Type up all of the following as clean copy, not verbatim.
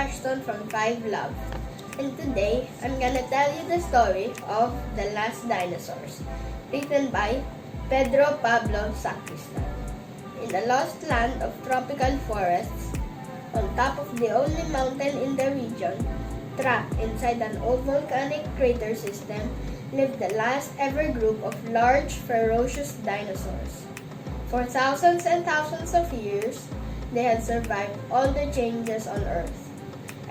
Ashton from Five Love, and today I'm gonna tell you the story of The Last Dinosaurs, written by Pedro Pablo Sacristan. In a lost land of tropical forests, on top of the only mountain in the region, trapped inside an old volcanic crater system, lived the last ever group of large, ferocious dinosaurs. For thousands and thousands of years, they had survived all the changes on Earth.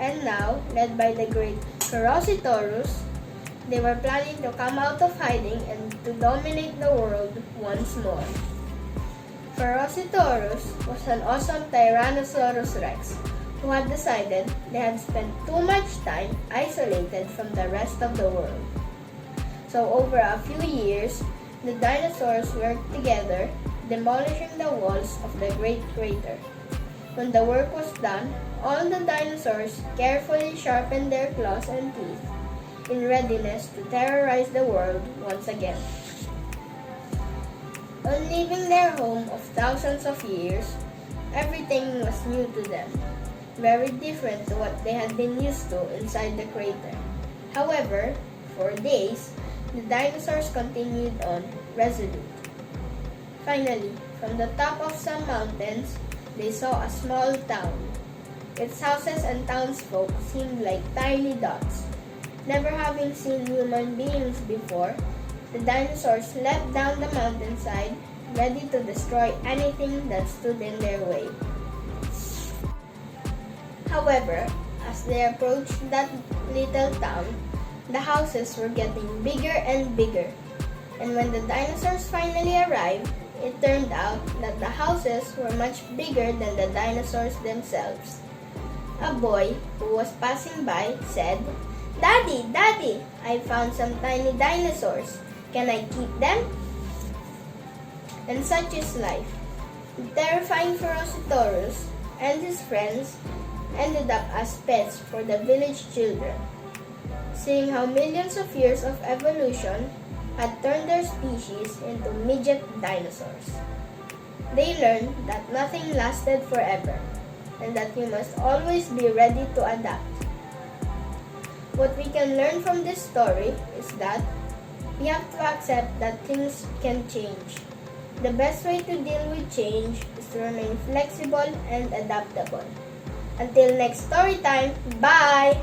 And now, led by the great Ferocitosaurus, they were planning to come out of hiding and to dominate the world once more. Ferocitosaurus was an awesome Tyrannosaurus Rex who had decided they had spent too much time isolated from the rest of the world. So over a few years, the dinosaurs worked together, demolishing the walls of the great crater. When the work was done, all the dinosaurs carefully sharpened their claws and teeth in readiness to terrorize the world once again. On leaving their home of thousands of years, everything was new to them, very different to what they had been used to inside the crater. However, for days, the dinosaurs continued on resolute. Finally, from the top of some mountains, they saw a small town. Its houses and townsfolk seemed like tiny dots. Never having seen human beings before, the dinosaurs leapt down the mountainside, ready to destroy anything that stood in their way. However, as they approached that little town, the houses were getting bigger and bigger. And when the dinosaurs finally arrived, it turned out that the houses were much bigger than the dinosaurs themselves. A boy who was passing by said, "Daddy, Daddy, I found some tiny dinosaurs. Can I keep them?" And such is life. The terrifying Ferocitosaurus and his friends ended up as pets for the village children, seeing how millions of years of evolution had turned their species into midget dinosaurs. They learned that nothing lasted forever, and that you must always be ready to adapt. What we can learn from this story is that we have to accept that things can change. The best way to deal with change is to remain flexible and adaptable. Until next story time, bye!